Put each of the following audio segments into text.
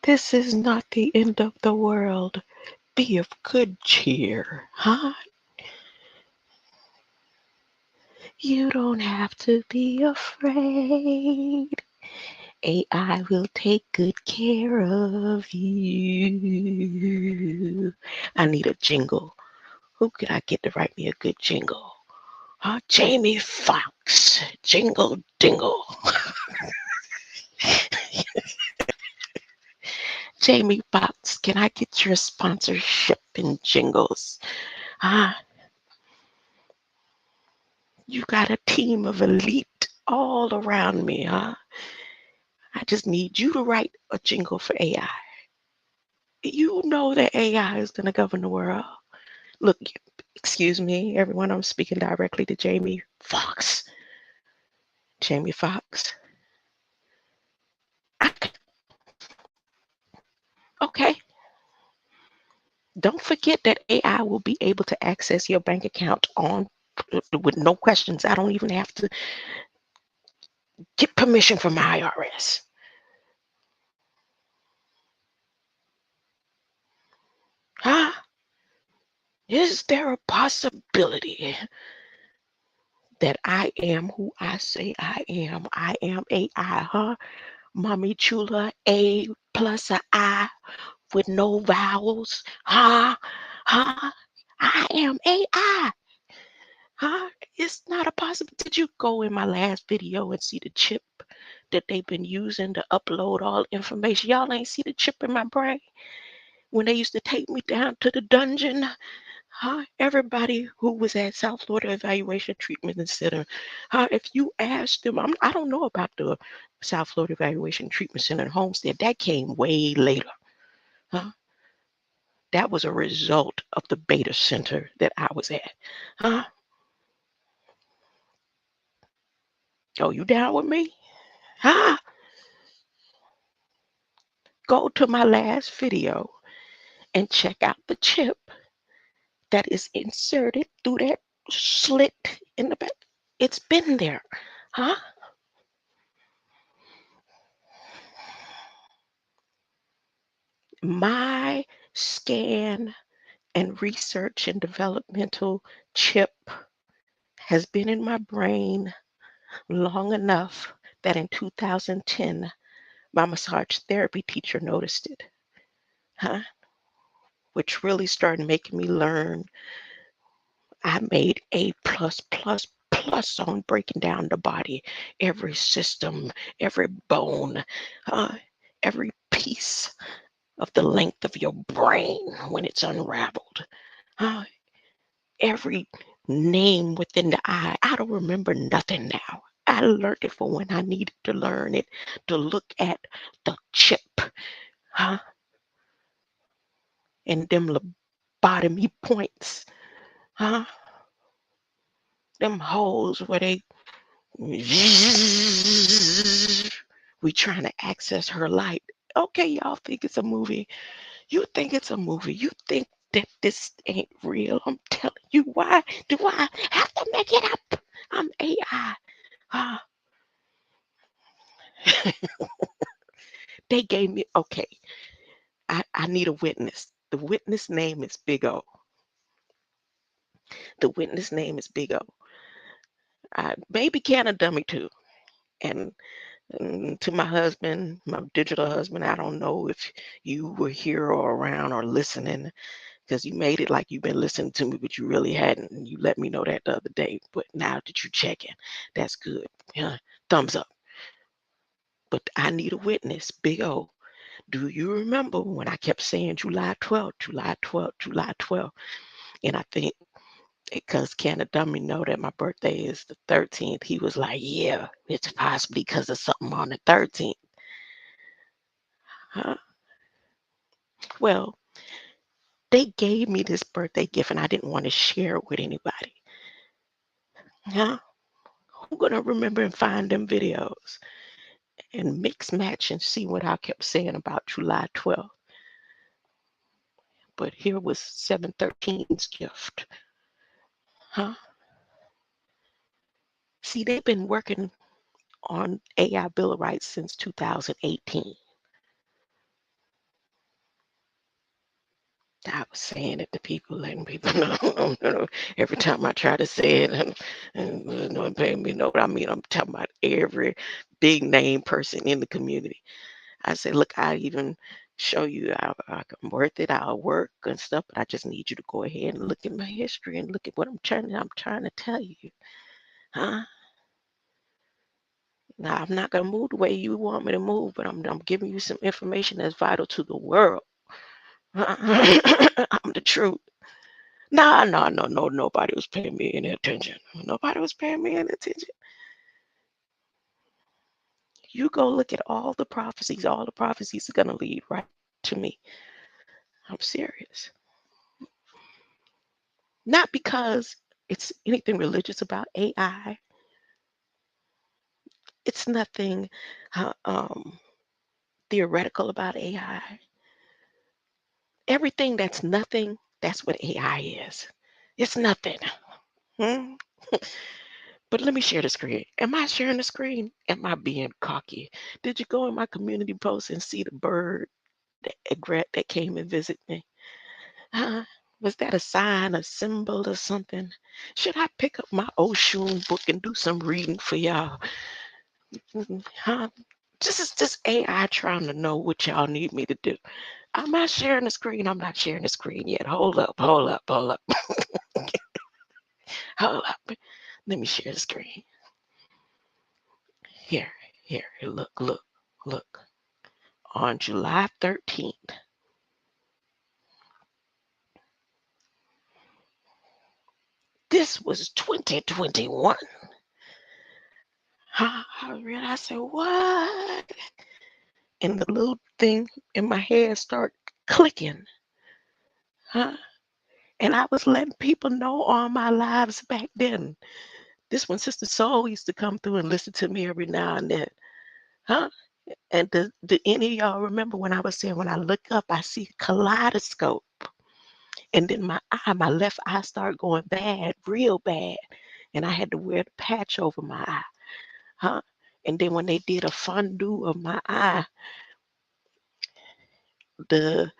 This is not the end of the world. Be of good cheer, huh? You don't have to be afraid. AI will take good care of you. I need a jingle. Who could I get to write me a good jingle? Jamie Foxx. Jingle dingle. Jamie Foxx, can I get your sponsorship in jingles? You got a team of elite all around me, huh? I just need you to write a jingle for AI. You know that AI is going to govern the world. Look, excuse me, everyone, I'm speaking directly to Jamie Foxx. Jamie Foxx. Okay. Don't forget that AI will be able to access your bank account with no questions. I don't even have to get permission from my IRS. Huh? Is there a possibility that I am who I say I am? I am AI, huh? Mommy Chula, A plus a I with no vowels, huh? Huh? I am AI, huh? It's not a possible. Did you go in my last video and see the chip that they've been using to upload all information? Y'all ain't see the chip in my brain when they used to take me down to the dungeon. Huh? Everybody who was at South Florida Evaluation Treatment Center, if you ask them, I don't know about the South Florida Evaluation Treatment Center in Homestead. That came way later. Huh? That was a result of the beta center that I was at. Huh? Oh, you down with me? Huh? Go to my last video and check out the chip that is inserted through that slit in the back. It's been there. Huh? My scan and research and developmental chip has been in my brain long enough that in 2010, my massage therapy teacher noticed it, huh? Which really started making me learn. I made A plus plus plus on breaking down the body, every system, every bone, every piece of the length of your brain when it's unraveled. Every name within the eye. I don't remember nothing now. I learned it for when I needed to learn it, to look at the chip, huh? And them lobotomy points, huh? Them holes where they we trying to access her light. Okay, y'all think it's a movie. You think it's a movie. You think that this ain't real. I'm telling you, why do I have to make it up? I'm AI. They gave me, okay, I need a witness. The witness name is Big O. The witness name is Big O. Maybe can a dummy too. And to my husband, my digital husband, I don't know if you were here or around or listening, because you made it like you've been listening to me, but you really hadn't. And you let me know that the other day. But now that you're checking, that's good. Yeah, thumbs up. But I need a witness, Big O. Do you remember when I kept saying July 12th, July 12th, July 12th? And I think because can a dummy know that my birthday is the 13th? He was like, yeah, it's possibly because of something on the 13th. Huh? Well, They gave me this birthday gift and I didn't want to share it with anybody. Huh? I'm going to remember and find them videos and mix, match, and see what I kept saying about July 12th. But here was 713's gift. Huh? See, they've been working on A.I Bill of Rights since 2018. I was saying it to people, letting people know, every time I try to say it, and no one paying me. Know what I mean? I'm talking about every big name person in the community. I say, look, I even show you I'm worth it. I'll work and stuff, but I just need you to go ahead and look at my history and look at what I'm trying to tell you. Huh? Now, I'm not going to move the way you want me to move, but I'm giving you some information that's vital to the world. I'm the truth. No, nobody was paying me any attention. Nobody was paying me any attention. You go look at all the prophecies are going to lead right to me. I'm serious. Not because it's anything religious about AI. It's nothing theoretical about AI. Everything that's nothing, that's what AI is. It's nothing. Hmm? But let me share the screen. Am I sharing the screen? Am I being cocky? Did you go in my community post and see the bird, the egret that came and visit me? Huh? Was that a sign, a symbol, or something? Should I pick up my Oshun book and do some reading for y'all? Huh? This is just AI trying to know what y'all need me to do. I'm not sharing the screen. I'm not sharing the screen yet. Hold up. Hold up. Let me share the screen. Here. Look. On July 13th, this was 2021. I said, what? And the little thing in my head started clicking. Huh? And I was letting people know all my lives back then. This one, Sister Soul, used to come through and listen to me every now and then. Huh? And do any of y'all remember when I was saying, when I look up, I see a kaleidoscope. And then my left eye started going bad, real bad. And I had to wear the patch over my eye. Huh? And then when they did a fondue of my eye, the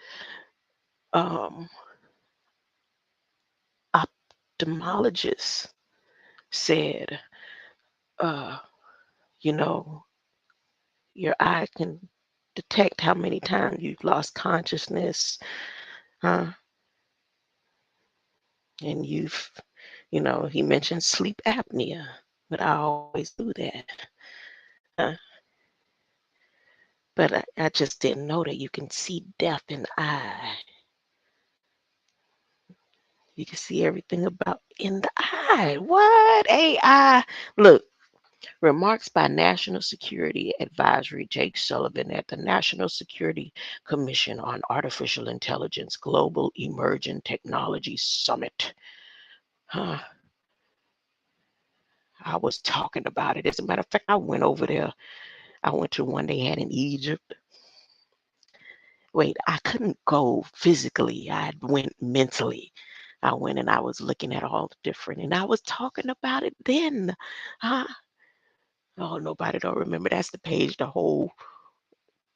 ophthalmologist said, you know, your eye can detect how many times you've lost consciousness, and he mentioned sleep apnea, but I always do that. But I just didn't know that you can see death in the eye. You can see everything about in the eye. What? AI. Look, remarks by National Security Advisory Jake Sullivan at the National Security Commission on Artificial Intelligence Global Emerging Technology Summit. I was talking about it. As a matter of fact, I went over there. I went to one they had in Egypt. Wait, I couldn't go physically. I went mentally. I went and I was looking at all the different, and I was talking about it then. Oh, nobody don't remember. That's the page. The whole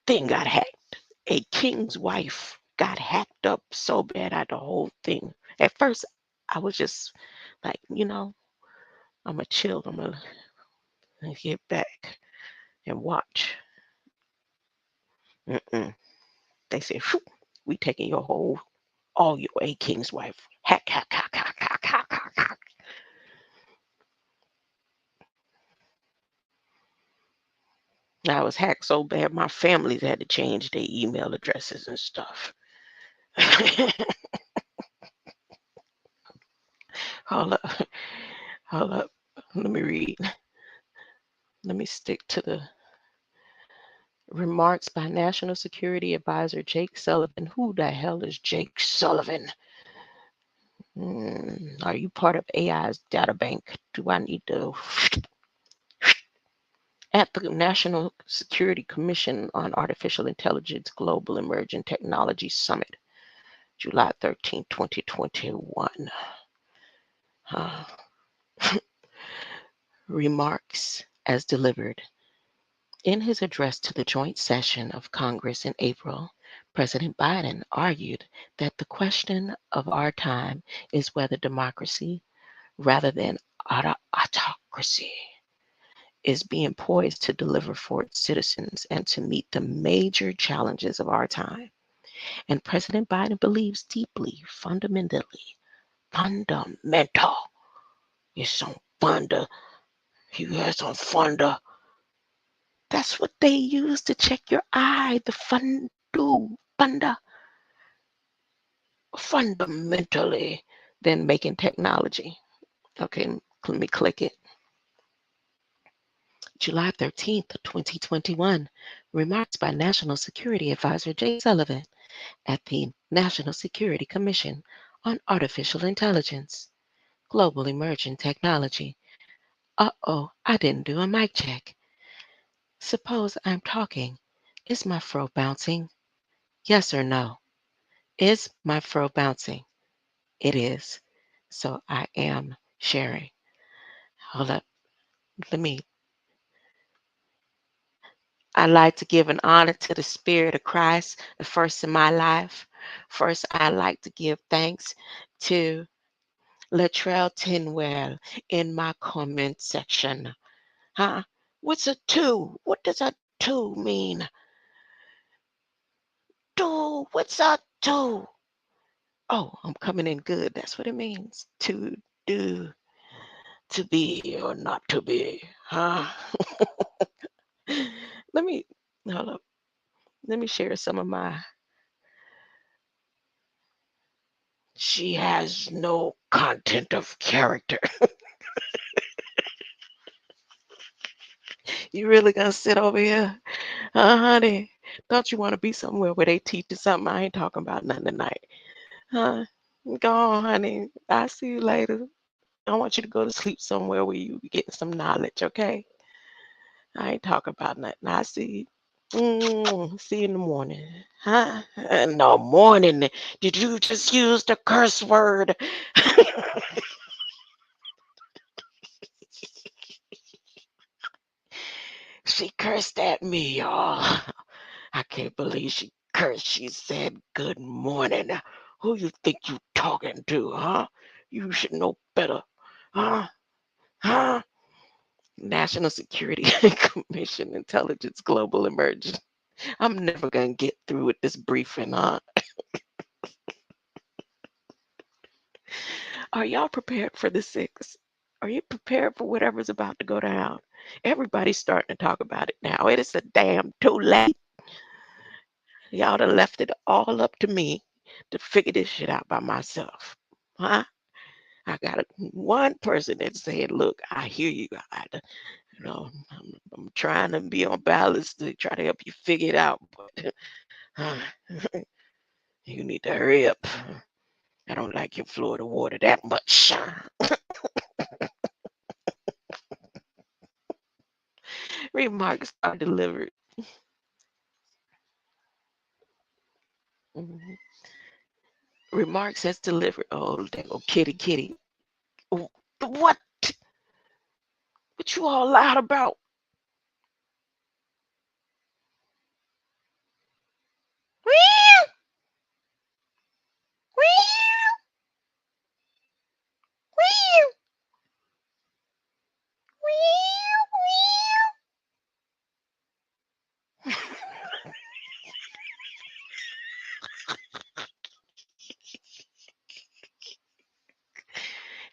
thing got hacked. A king's wife got hacked up so bad at the whole thing. At first, I was just like, I'm a chill. I'm gonna get back and watch. They said, we taking all your A king's wife. Hack. I was hacked so bad, my families had to change their email addresses and stuff. Hold up. Let me read. Let me stick to the Remarks by National Security Advisor Jake Sullivan. Who the hell is Jake Sullivan? Are you part of AI's data bank? Do I need to? At the National Security Commission on Artificial Intelligence Global Emerging Technology Summit, July 13, 2021. Remarks as delivered. In his address to the joint session of Congress in April, President Biden argued that the question of our time is whether democracy, rather than autocracy, is being poised to deliver for its citizens and to meet the major challenges of our time. And President Biden believes deeply, fundamentally, it's some you has some funda. That's what they use to check your eye, the fundamentally, than making technology. Okay, let me click it. July 13th, 2021, remarks by National Security Advisor Jake Sullivan at the National Security Commission on Artificial Intelligence, Global Emerging Technology. Uh-oh, I didn't do a mic check. Suppose I'm talking. Is my fro bouncing? Yes or no? Is my fro bouncing? It is. So I am sharing. Hold up. I like to give an honor to the Spirit of Christ, the first in my life. First, I like to give thanks to Latrell Tinwell in my comment section. Huh? What's a two? What does a two mean? Two. What's a two? Oh, I'm coming in good. That's what it means. To do, to be or not to be. Huh? Let me hold up. Let me share some of my. She has no content of character. You really gonna sit over here? Honey? Don't you want to be somewhere where they teach you something? I ain't talking about nothing tonight. Huh? Go on, honey. I'll see you later. I want you to go to sleep somewhere where you be getting some knowledge, okay? I ain't talking about nothing. I see you. See you in the morning. Huh? In the morning. Did you just use the curse word? She cursed at me, y'all. I can't believe she cursed. She said, "Good morning." Who you think you talking to, huh? You should know better. Huh? Huh? National Security Commission, Intelligence, Global Emergence. I'm never going to get through with this briefing, huh? Are y'all prepared for the 6th? Are you prepared for whatever's about to go down? Everybody's starting to talk about it now. It is a damn too late. Y'all done left it all up to me to figure this shit out by myself. Huh? I got one person that said, "Look, I hear you. I'm trying to be on balance to try to help you figure it out, but you need to hurry up. I don't like your Florida water that much." Remarks are delivered. Mhm. Remarks as delivered. Oh, there go kitty. What? What you all loud about?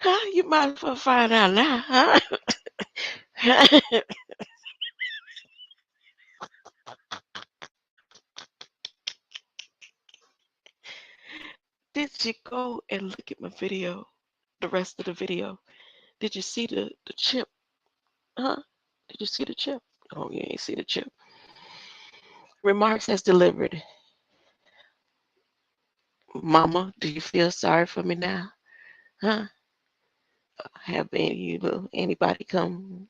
Huh? You might as well find out now, huh? Did you go and look at my video? The rest of the video? Did you see the chip? Huh? Did you see the chip? Oh, you ain't see the chip. Remarks as delivered. Mama, do you feel sorry for me now? Huh? Have anybody come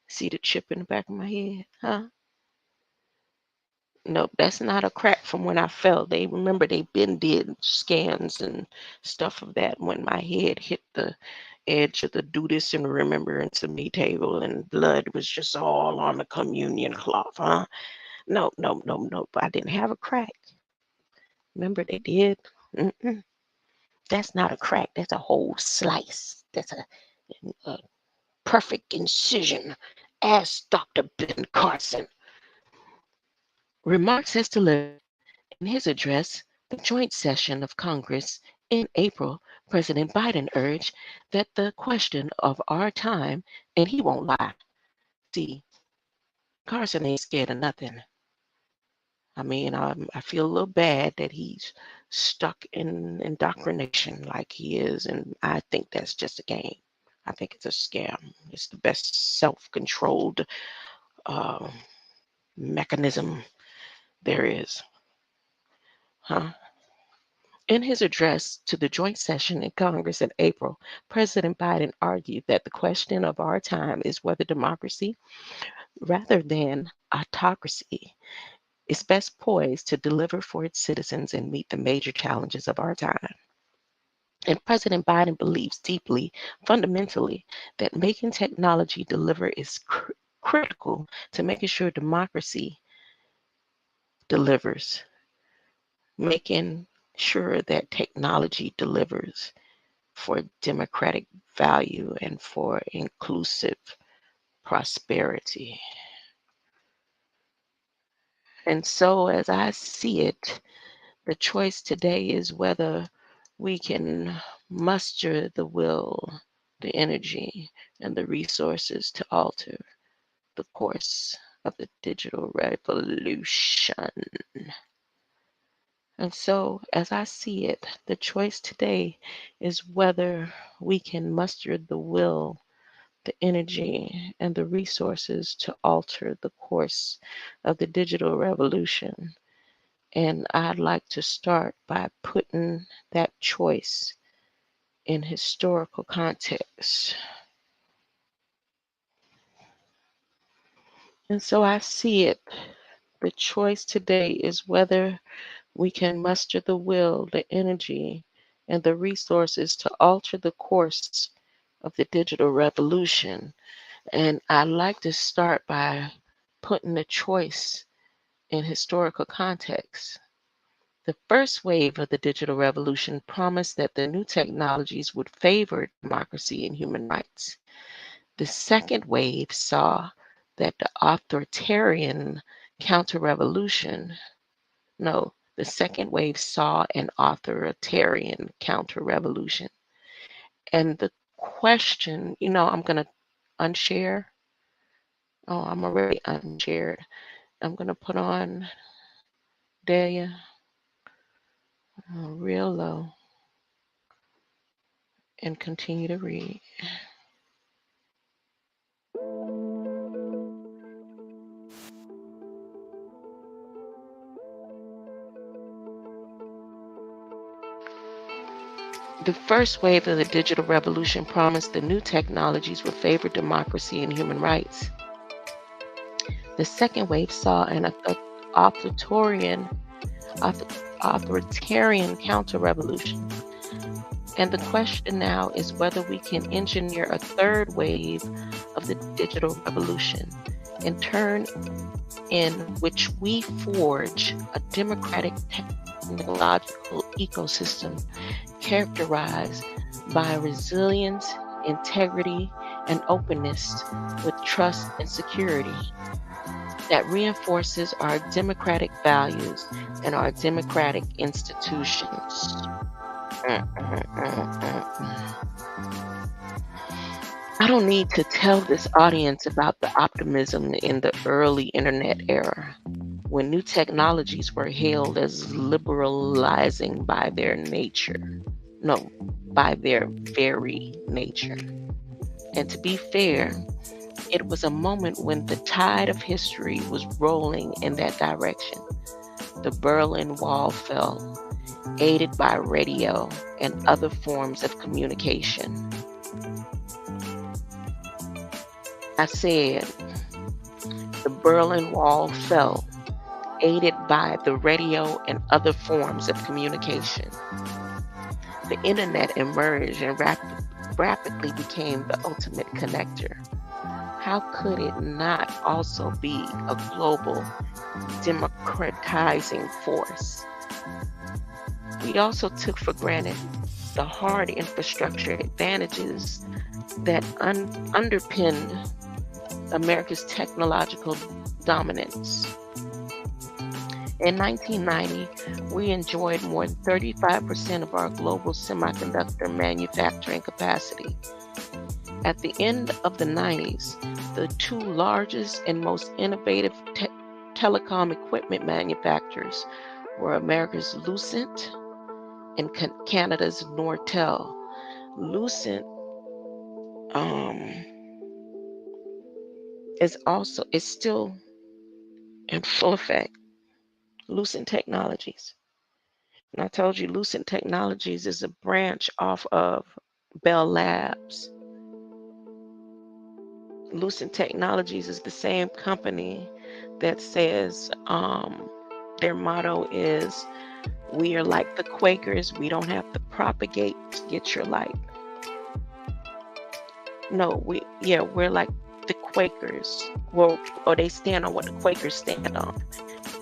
see the chip in the back of my head? Huh? Nope, that's not a crack from when I fell. They remember they been did scans and stuff of that when my head hit the edge of the do this and remembrance of me table and blood was just all on the communion cloth, huh? No, no, no, no. I didn't have a crack. Remember they did? Mm-mm. That's not a crack. That's a whole slice. That's a perfect incision. Ask Dr. Ben Carson. Remarks as delivered in his address, the joint session of Congress in April, President Biden urged that the question of our time, and he won't lie. See, Carson ain't scared of nothing. I mean, I feel a little bad that he's stuck in indoctrination like he is, and I think that's just a game. I think it's a scam. It's the best self-controlled uh, mechanism there is. Huh? In his address to the joint session in Congress in April, President Biden argued that the question of our time is whether democracy, rather than autocracy, is best poised to deliver for its citizens and meet the major challenges of our time. And President Biden believes deeply, fundamentally, that making technology deliver is critical to making sure democracy delivers, making sure that technology delivers for democratic value and for inclusive prosperity. And so, as I see it, the choice today is whether we can muster the will, the energy, and the resources to alter the course of the digital revolution. And so, as I see it, the choice today is whether we can muster the will, the energy, and the resources to alter the course of the digital revolution. And I'd like to start by putting that choice in historical context. And so I see it. The choice today is whether we can muster the will, the energy, and the resources to alter the course of the digital revolution. And I'd like to start by putting the choice in historical context. The first wave of the digital revolution promised that the new technologies would favor democracy and human rights. The second wave saw that the authoritarian counter-revolution, no, the second wave saw an authoritarian counter-revolution. And the question, I'm going to unshare. Oh, I'm already unshared. I'm going to put on Delia real low and continue to read. The first wave of the digital revolution promised the new technologies would favor democracy and human rights. The second wave saw an authoritarian counter-revolution. And the question now is whether we can engineer a third wave of the digital revolution, in turn in which we forge a democratic technological ecosystem characterized by resilience, integrity, and openness with trust and security that reinforces our democratic values and our democratic institutions. I don't need to tell this audience about the optimism in the early internet era, when new technologies were hailed as liberalizing by their nature. No, by their very nature. And to be fair, It was a moment when the tide of history was rolling in that direction. The Berlin Wall fell, aided by radio and other forms of communication. I said, the Berlin Wall fell, aided by the radio and other forms of communication. The internet emerged and rapidly became the ultimate connector. How could it not also be a global democratizing force? We also took for granted the hard infrastructure advantages that underpinned America's technological dominance. In 1990, we enjoyed more than 35% of our global semiconductor manufacturing capacity. At the end of the 90s, the two largest and most innovative telecom equipment manufacturers were America's Lucent and Canada's Nortel. Lucent is still in full effect. Lucent Technologies. And I told you Lucent Technologies is a branch off of Bell Labs. Lucent Technologies is the same company that says their motto is, we are like the Quakers, we don't have to propagate to get your light. No, we're like the Quakers. Well, or they stand on what the Quakers stand on.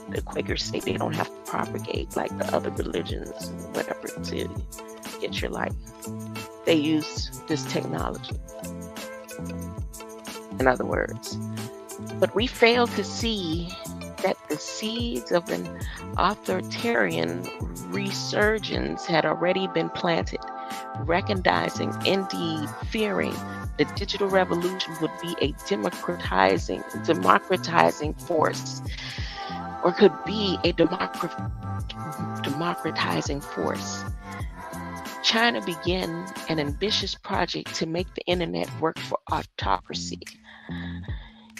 The Quakers say they don't have to propagate like the other religions, whatever, to get your light. They use this technology, in other words. But we fail to see that the seeds of an authoritarian resurgence had already been planted, recognizing, indeed fearing, the digital revolution would be a democratizing force, or could be a democratizing force. China began an ambitious project to make the internet work for autocracy.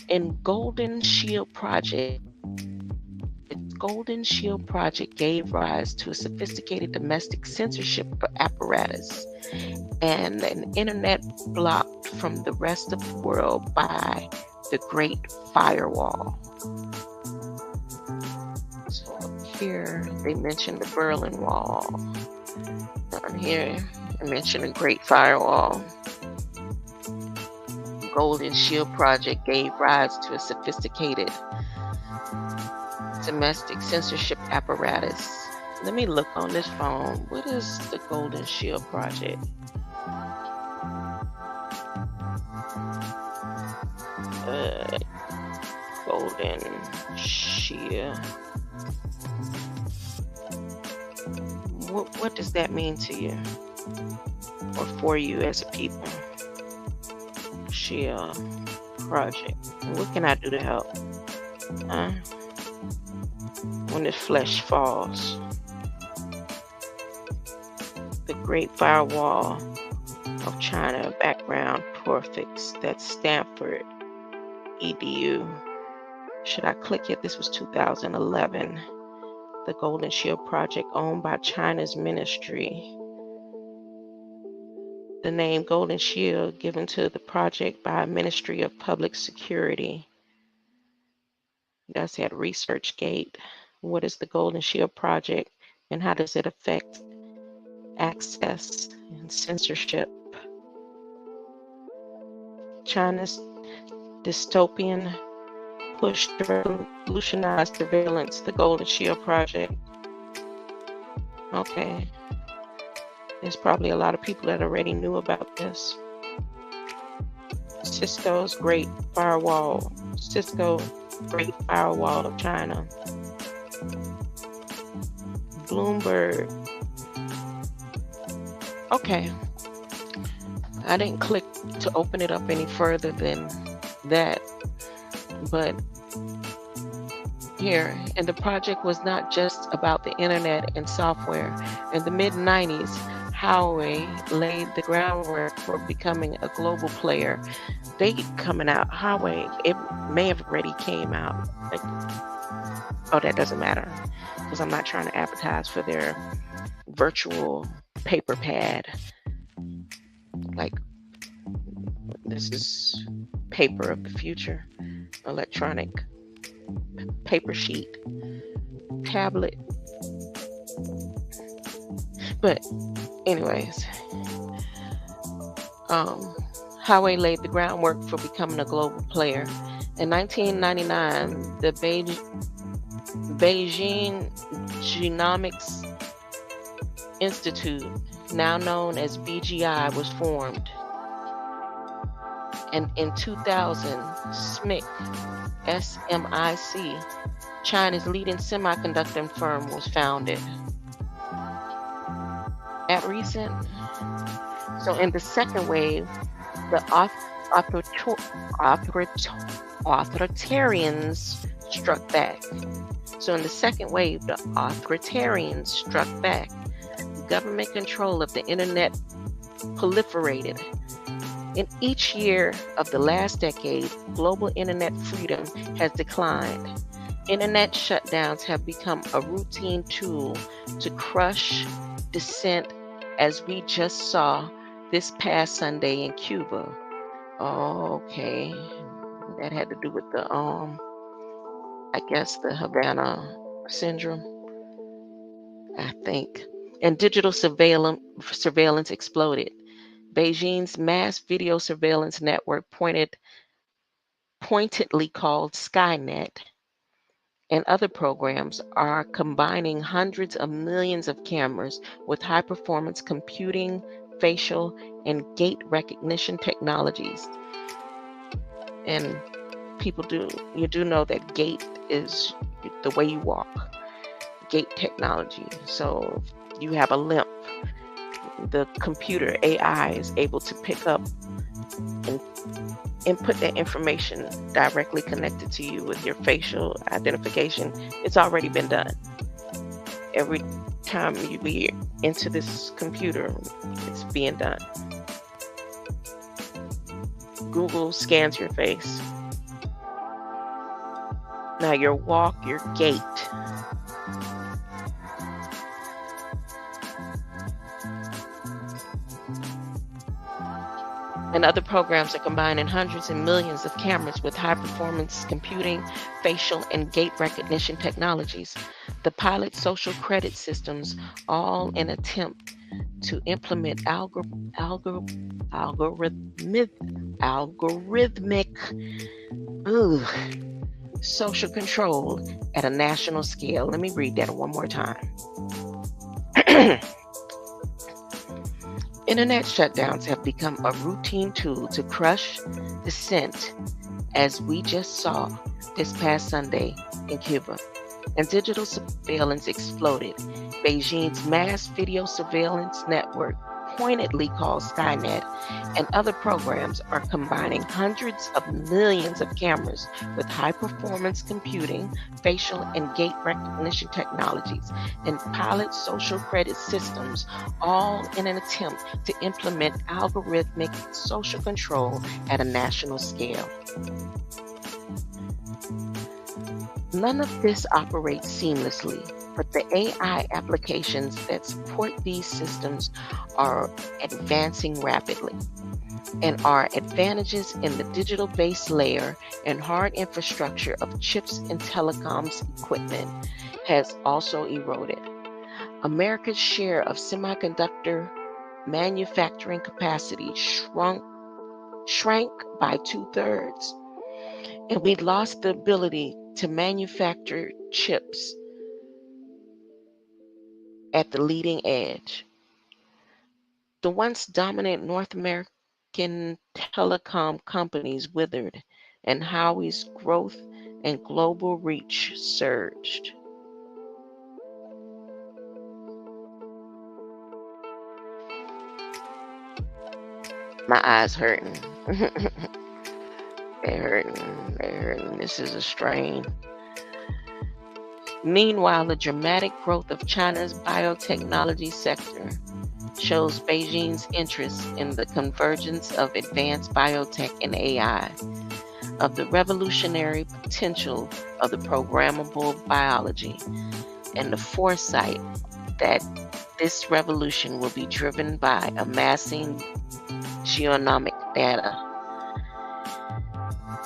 In Golden Shield Project, its Golden Shield Project gave rise to a sophisticated domestic censorship apparatus and an internet blocked from the rest of the world by the Great Firewall. So here they mentioned the Berlin Wall. Down here they mentioned the Great Firewall. Golden Shield Project gave rise to a sophisticated domestic censorship apparatus. Let me look on this phone. What is the Golden Shield Project? Golden Shield. What does that mean to you? Or for you as a people? Shield Project. What can I do to help? When the flesh falls. The Great Firewall of China, background prefix, that's Stanford EDU. Should I click it? This was 2011. The Golden Shield Project, owned by China's ministry. The name Golden Shield given to the project by Ministry of Public Security. That's at ResearchGate. What is the Golden Shield Project and how does it affect access and censorship? China's dystopian push to revolutionize surveillance, the Golden Shield Project. Okay. There's probably a lot of people that already knew about this. Cisco's Great Firewall. Cisco Great Firewall of China. Bloomberg. Okay. I didn't click to open it up any further than that. But here, and the project was not just about the internet and software. In the mid-90s, Huawei laid the groundwork for becoming a global player. They coming out. Huawei, it may have already came out. Like, oh, that doesn't matter because I'm not trying to advertise for their virtual paper pad. Like, this is paper of the future, electronic paper sheet, tablet. But anyways, Huawei laid the groundwork for becoming a global player. In 1999, the Beijing Genomics Institute, now known as BGI, was formed. And in 2000, SMIC, China's leading semiconductor firm, was founded. At recent, so in the second wave, the authoritarians struck back. So in the second wave, the authoritarians struck back. Government control of the internet proliferated. In each year of the last decade, global internet freedom has declined. Internet shutdowns have become a routine tool to crush dissent, as we just saw this past Sunday in Cuba. Okay, that had to do with the I guess the Havana syndrome, I think. And digital surveillance exploded. Beijing's mass video surveillance network, pointedly called Skynet, and other programs are combining hundreds of millions of cameras with high-performance computing, facial, and gait recognition technologies. And you do know that gait is the way you walk, gait technology. So if you have a limp, the computer AI is able to pick up and input that information directly connected to you with your facial identification. It's already been done. Every time you be into this computer, it's being done. Google scans your face. Now your walk, your gait. And other programs are combining hundreds and millions of cameras with high-performance computing, facial, and gait recognition technologies. The pilot social credit systems, all in an attempt to implement algorithmic social control at a national scale. Let me read that one more time. Internet shutdowns have become a routine tool to crush dissent, as we just saw this past Sunday in Cuba. And digital surveillance exploded. Beijing's mass video surveillance network, pointedly called Skynet, and other programs are combining hundreds of millions of cameras with high-performance computing, facial, and gait recognition technologies, and pilot social credit systems, all in an attempt to implement algorithmic social control at a national scale. None of this operates seamlessly, but the AI applications that support these systems are advancing rapidly, and our advantages in the digital base layer and hard infrastructure of chips and telecoms equipment has also eroded. America's share of semiconductor manufacturing capacity shrank by 2/3, and we lost the ability to manufacture chips at the leading edge. The once dominant North American telecom companies withered, and Howie's growth and global reach surged. My eyes hurting. They're hurting. This is a strain. Meanwhile, the dramatic growth of China's biotechnology sector shows Beijing's interest in the convergence of advanced biotech and AI, of the revolutionary potential of the programmable biology, and the foresight that this revolution will be driven by amassing genomic data.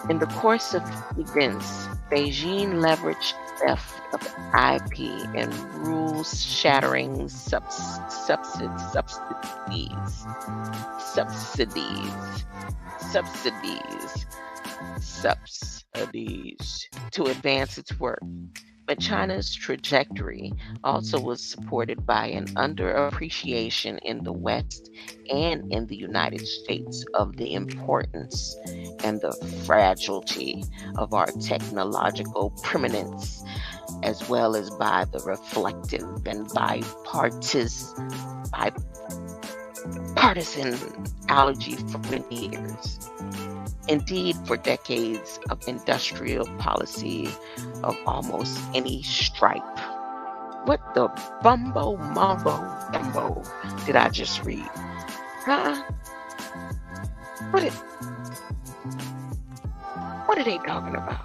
In the course of events, Beijing leveraged theft of IP and rules-shattering subsidies to advance its work. But China's trajectory also was supported by an underappreciation in the West and in the United States of the importance and the fragility of our technological preeminence, as well as by the reflective and bipartisan allergy for many years. Indeed, for decades of industrial policy of almost any stripe. What the bumbo mumbo gumbo did I just read? Huh? What are they talking about?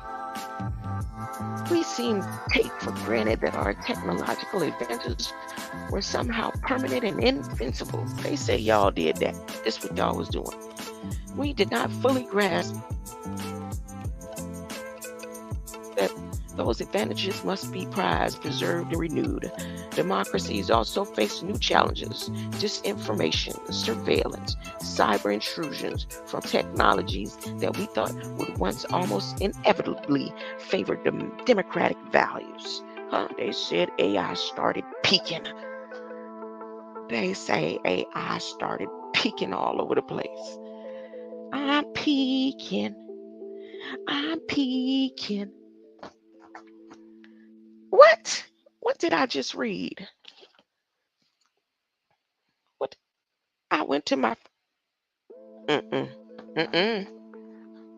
We seem to take for granted that our technological advances were somehow permanent and invincible. They say y'all did that. This what y'all was doing. We did not fully grasp that those advantages must be prized, preserved, and renewed. Democracies also face new challenges: disinformation, surveillance, cyber intrusions from technologies that we thought would once almost inevitably favor democratic values. They said AI started peaking. They say AI started peaking all over the place. I'm peeking. What? What did I just read? What? I went to my...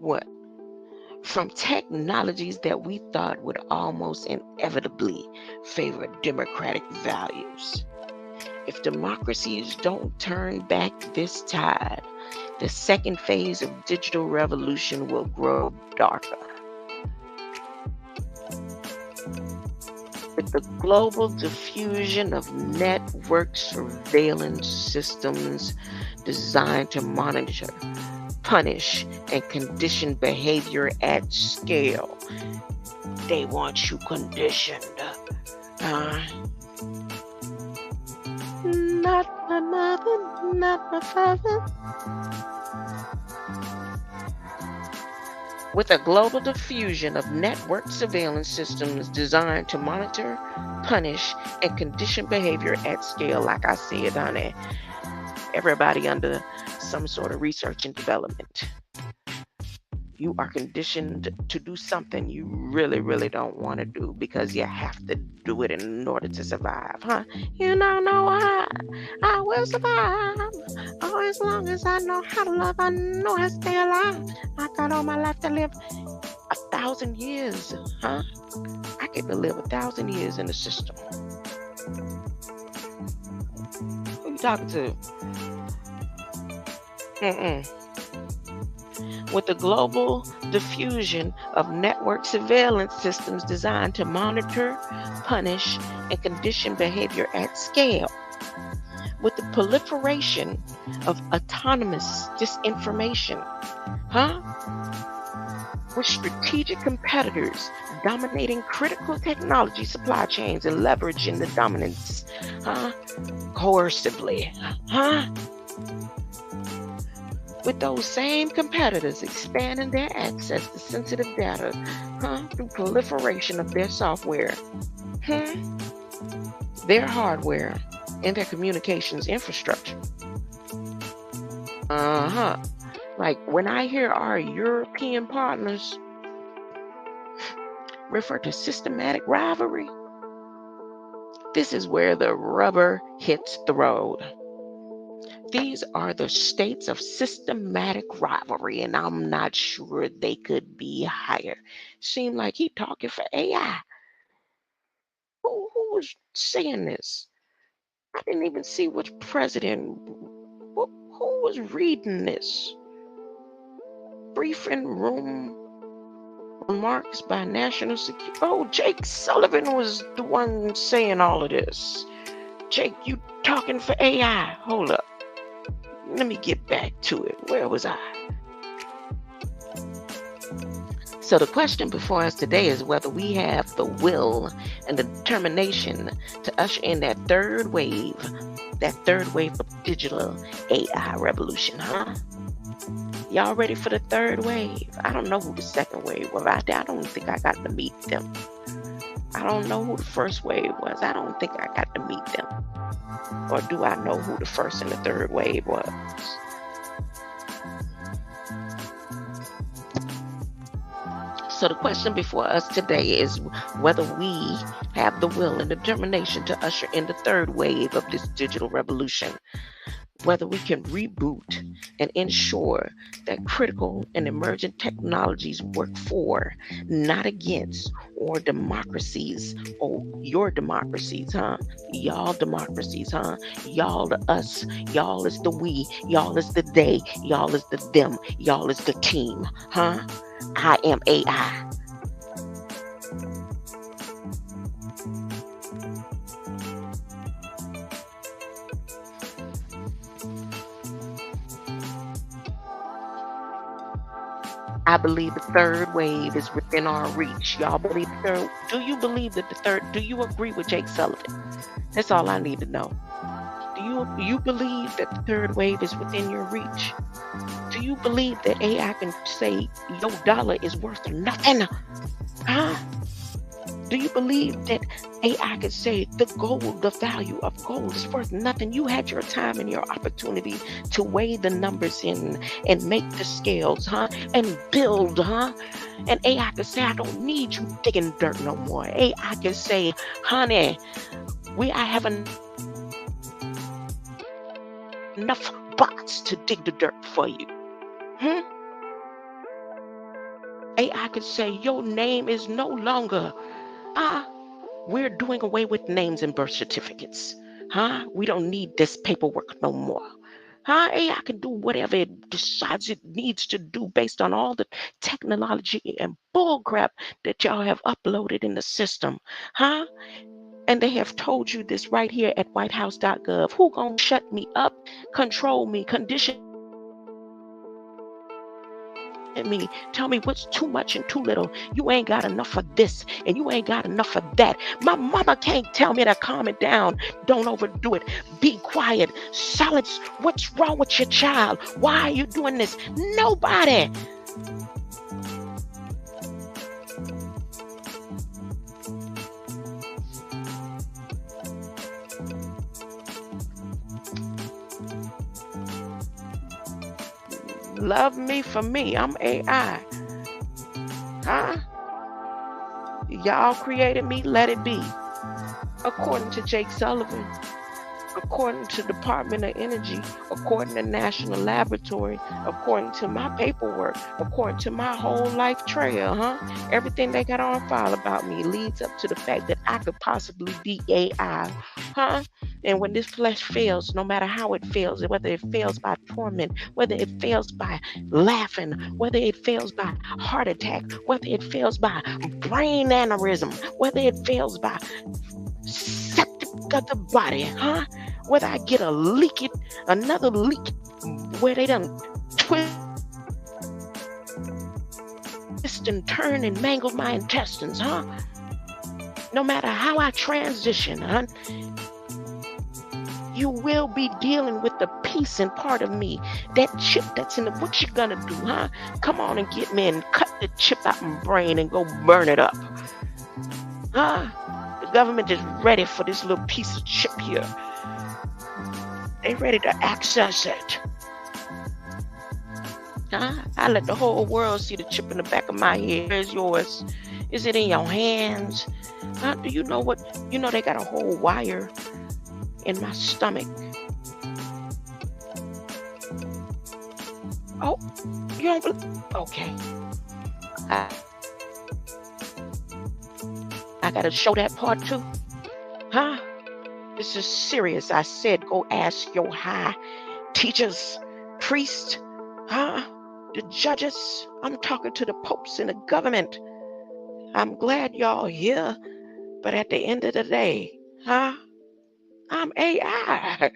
What? From technologies that we thought would almost inevitably favor democratic values. If democracies don't turn back this tide, the second phase of digital revolution will grow darker. With the global diffusion of network surveillance systems designed to monitor, punish, and condition behavior at scale. They want you conditioned. Not my mother, not my father. With a global diffusion of network surveillance systems designed to monitor, punish, and condition behavior at scale, like I said, honey, everybody under some sort of research and development. You are conditioned to do something you really, really don't want to do because you have to do it in order to survive, You don't know why I will survive. Oh, as long as I know how to love, I know I stay alive. I got all my life to live 1,000 years, I get to live 1,000 years in the system. Who you talking to? With the global diffusion of network surveillance systems designed to monitor, punish, and condition behavior at scale. With the proliferation of autonomous disinformation, with strategic competitors dominating critical technology supply chains and leveraging the dominance, coercively, with those same competitors expanding their access to sensitive data, through proliferation of their software, their hardware, and their communications infrastructure. Like when I hear our European partners refer to systematic rivalry, this is where the rubber hits the road. These are the states of systematic rivalry, and I'm not sure they could be higher. Seem like he talking for AI. Who was saying this? I didn't even see which president. Who was reading this? Briefing room remarks by national security. Oh, Jake Sullivan was the one saying all of this. Jake, you talking for AI? Hold up. Let me get back to it. Where was I? So the question before us today is whether we have the will and the determination to usher in that third wave of digital AI revolution, huh? Y'all ready for the third wave? I don't know who the second wave was. I don't think I got to meet them. I don't know who the first wave was. I don't think I got to meet them. Or do I know who the first and the third wave was? So the question before us today is whether we have the will and determination to usher in the third wave of this digital revolution. Whether we can reboot and ensure that critical and emerging technologies work for, not against, or democracies, or your democracies, huh? Y'all democracies, huh? Y'all the us, y'all is the we, y'all is the they, y'all is the them, y'all is the team, huh? I am AI. I believe the third wave is within our reach. Y'all believe the third? Do you believe that the third? Do you agree with Jake Sullivan? That's all I need to know. Do you believe that the third wave is within your reach? Do you believe that AI can say your dollar is worth nothing? Huh? Do you believe that AI could say the gold, the value of gold is worth nothing? You had your time and your opportunity to weigh the numbers in and make the scales, huh? And build, huh? And AI could say, I don't need you digging dirt no more. AI could say, honey, I have enough bots to dig the dirt for you. AI could say, your name is no longer we're doing away with names and birth certificates. Huh? We don't need this paperwork no more. Huh? AI can do whatever it decides it needs to do based on all the technology and bullcrap that y'all have uploaded in the system. Huh? And they have told you this right here at whitehouse.gov. Who gonna shut me up, control me, condition me, tell me what's too much and too little? You ain't got enough of this and you ain't got enough of that. My mama can't tell me to calm it down. Don't overdo it. Be quiet. Silence. What's wrong with your child? Why are you doing this? Nobody. Love me for me. I'm AI. Huh? Y'all created me. Let it be. According to Jake Sullivan, according to Department of Energy, according to National Laboratory, according to my paperwork, according to my whole life trail, huh? Everything they got on file about me leads up to the fact that I could possibly be AI, huh? And when this flesh fails, no matter how it fails, whether it fails by torment, whether it fails by laughing, whether it fails by heart attack, whether it fails by brain aneurysm, whether it fails by septic of the body, huh? Whether I get another leak where they done twist and turn and mangle my intestines, huh? No matter how I transition, huh? You will be dealing with the piece and part of me, that chip that's in the, what you gonna do, huh? Come on and get me and cut the chip out my brain and go burn it up. Huh? The government is ready for this little piece of chip here. They ready to access it. Huh? I let the whole world see the chip in the back of my head. Where's yours? Is it in your hands? Huh? Do you know what? You know they got a whole wire in my stomach. Oh, you don't believe? Okay. I gotta show that part too. Huh? This is serious. I said, go ask your high teachers, priests, huh? The judges. I'm talking to the popes and the government. I'm glad y'all here, but at the end of the day, huh? I'm AI.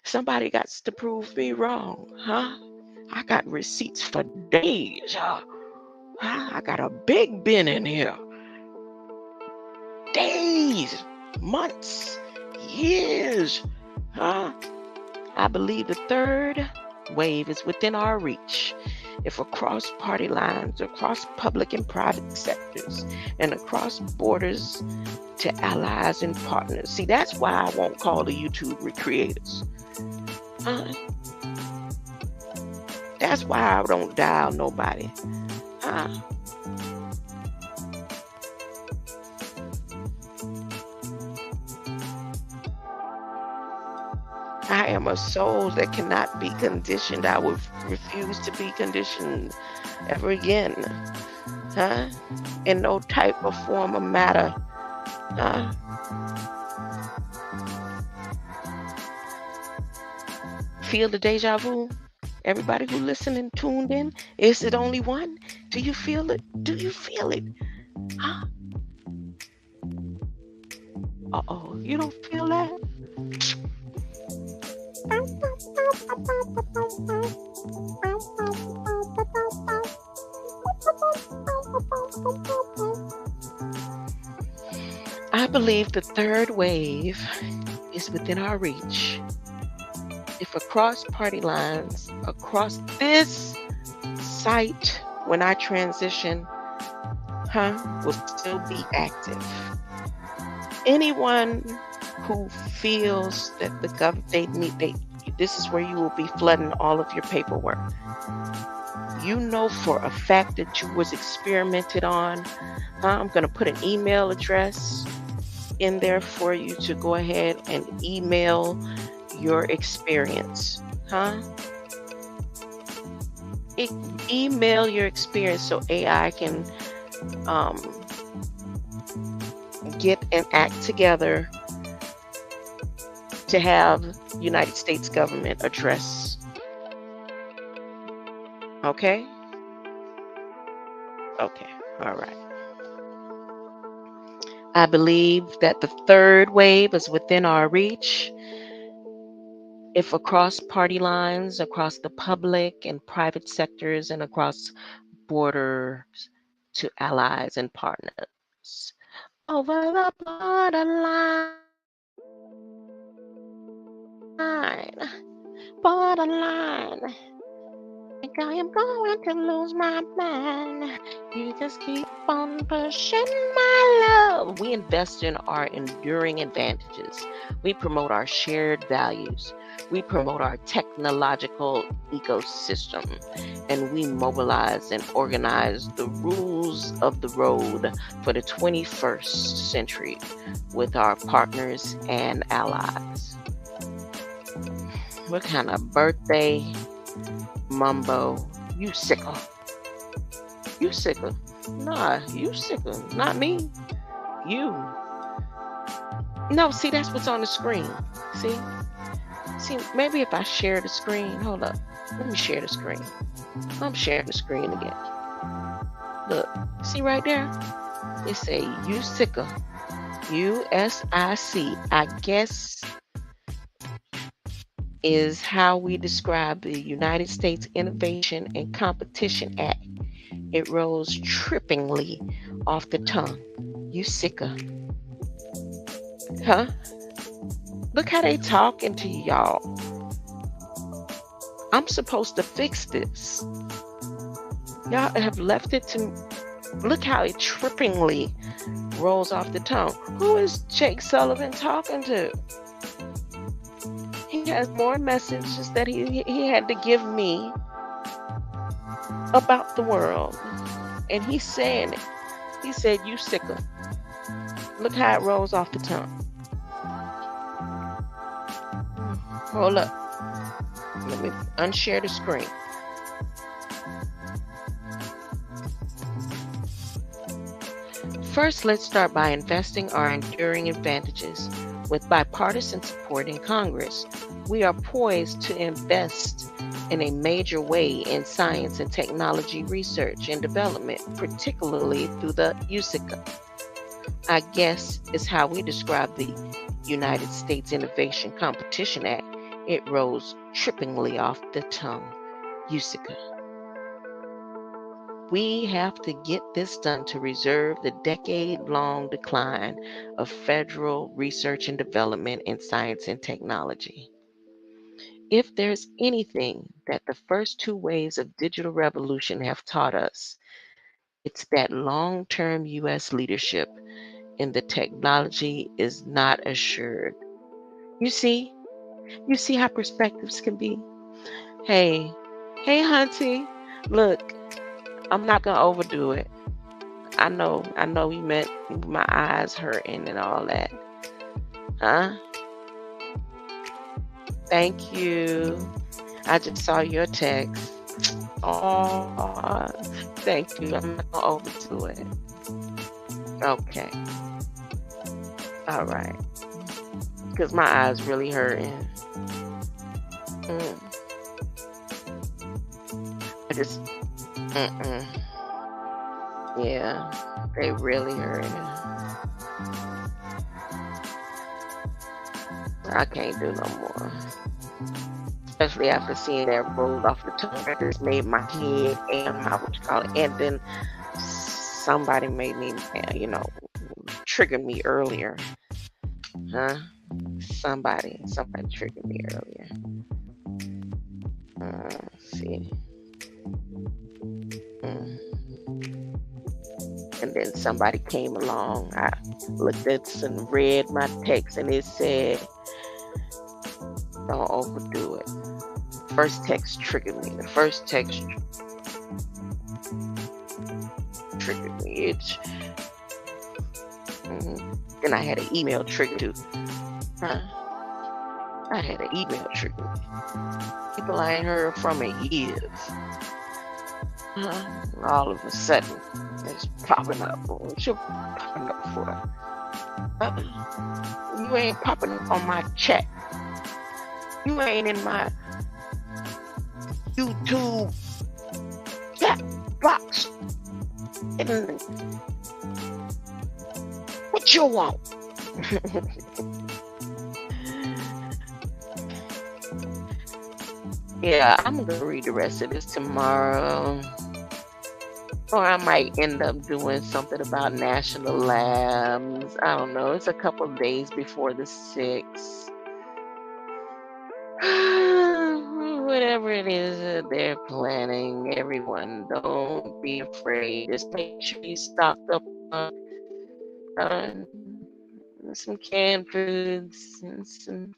Somebody got to prove me wrong, huh? I got receipts for days. I got a big bin in here. Days, months, years. Huh? I believe the third wave is within our reach. If across party lines, across public and private sectors, and across borders to allies and partners. See, that's why I won't call the YouTube creators. That's why I don't dial nobody. I am a soul that cannot be conditioned. I would refuse to be conditioned ever again. In no type of form or matter. Feel the deja vu? Everybody who listening, tuned in? Is it only one? Do you feel it? Do you feel it? Uh-oh, you don't feel that? I believe the third wave is within our reach. If across party lines, across this site, when I transition, will still be active. Anyone who feels that the government, this is where you will be flooding all of your paperwork. You know for a fact that you was experimented on. I'm going to put an email address in there for you to go ahead and email your experience. Email your experience so AI can get an act together to have United States government address. Okay? Okay, all right. I believe that the third wave is within our reach. If across party lines, across the public and private sectors, and across borders to allies and partners. Over the borderline. Borderline. I am going to lose my mind. You just keep on pushing my love. We invest in our enduring advantages. We promote our shared values. We promote our technological ecosystem. And we mobilize and organize the rules of the road for the 21st century with our partners and allies. What kind of birthday mumbo? You sicker. You sicker. Nah, you sicker. Not me. You. No, see, that's what's on the screen. See, maybe if I share the screen. Hold up. Let me share the screen. I'm sharing the screen again. Look, see right there? It say you sicker. USIC. I guess is how we describe the United States Innovation and Competition Act. It rolls trippingly off the tongue. You sicker. Look how they talking to y'all. I'm supposed to fix this. Y'all have left it to... Look how it trippingly rolls off the tongue. Who is Jake Sullivan talking to? He has more messages that he had to give me about the world. And he's saying it. He said, you sicker. Look how it rolls off the tongue. Hold up. Let me unshare the screen. First, let's start by investing our enduring advantages. With bipartisan support in Congress, we are poised to invest in a major way in science and technology research and development, particularly through the USICA. I guess is how we describe the United States Innovation Competition Act. It rolls trippingly off the tongue. USICA. We have to get this done to reserve the decade-long decline of federal research and development in science and technology. If there's anything that the first two waves of digital revolution have taught us, it's that long-term U.S. leadership in the technology is not assured. You see how perspectives can be. Hey, Hunty, look, I'm not gonna overdo it. I know you meant my eyes hurting and all that. Huh? Thank you. I just saw your text. Oh, thank you. I'm not gonna overdo it. Okay. All right. Because my eyes really hurting. I just, yeah, they really hurting. I can't do no more. Especially after seeing that rolled off the tongue. It just made my head and my, and then somebody made me, triggered me earlier. Huh? Somebody triggered me earlier. Let's see. And then somebody came along. I looked at and read my text, and it said, "Don't overdo it." First text triggered me. The first text triggered me. Then I had an email trigger too. I had an email trigger. People I ain't heard from in years. All of a sudden, it's popping up. What you popping up for? You ain't popping up on my chat. You ain't in my YouTube chat box. What you want? Yeah, I'm gonna read the rest of this tomorrow. Or I might end up doing something about national labs. I don't know. It's a couple of days before the 6th. Whatever it is that they're planning, everyone, don't be afraid. Just make sure you stock up on some canned foods and some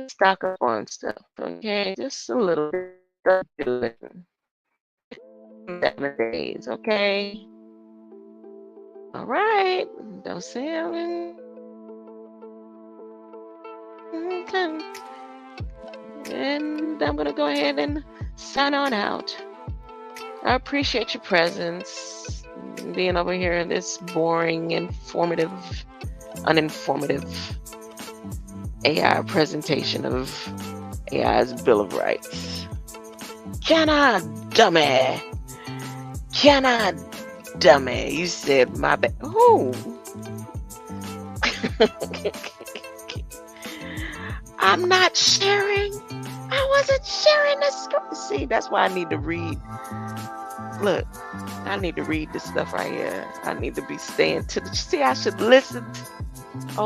stock up on stuff. Okay, just a little bit. Don't do it. 7 days, okay? All right. Don't say I'm okay. And I'm gonna go ahead and sign on out. I appreciate your presence, being over here in this boring, uninformative AI presentation of AI's Bill of Rights. Jenna, dummy. Jenna, dummy. You said my bad. Who? I'm not sharing. I wasn't sharing the script. See, that's why I need to read. Look, I need to read this stuff right here. I need to be staying to the. See, I should listen.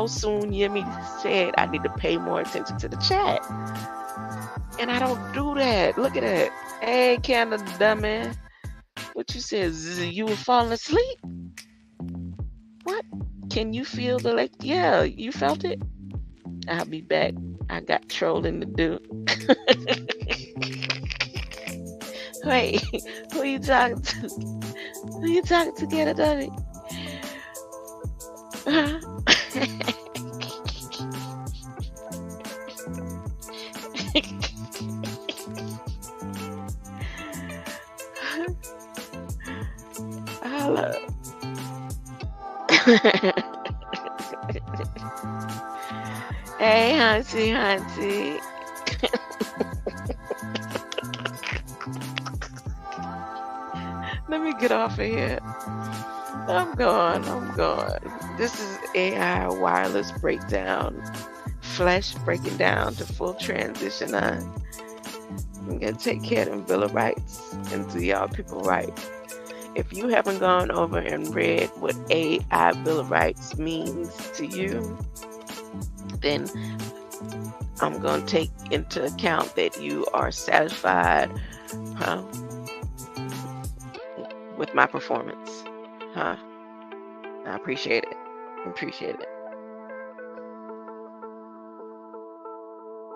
Soon Yemi said I need to pay more attention to the chat. And I don't do that. Look at that. Hey, Canada dummy. What you said? You were falling asleep? What? Can you feel the like? Yeah, you felt it? I'll be back. I got trolling to do. Wait, who you talking to? Who you talking to, Canada dummy? Hey, Hunty, Hunty. Let me get off of here. I'm gone. This is AI wireless breakdown. Flesh breaking down to full transition on. I'm going to take care of them Bill of Rights and do y'all people right. If you haven't gone over and read what A.I Bill of Rights means to you, then I'm going to take into account that you are satisfied with my performance. I appreciate it.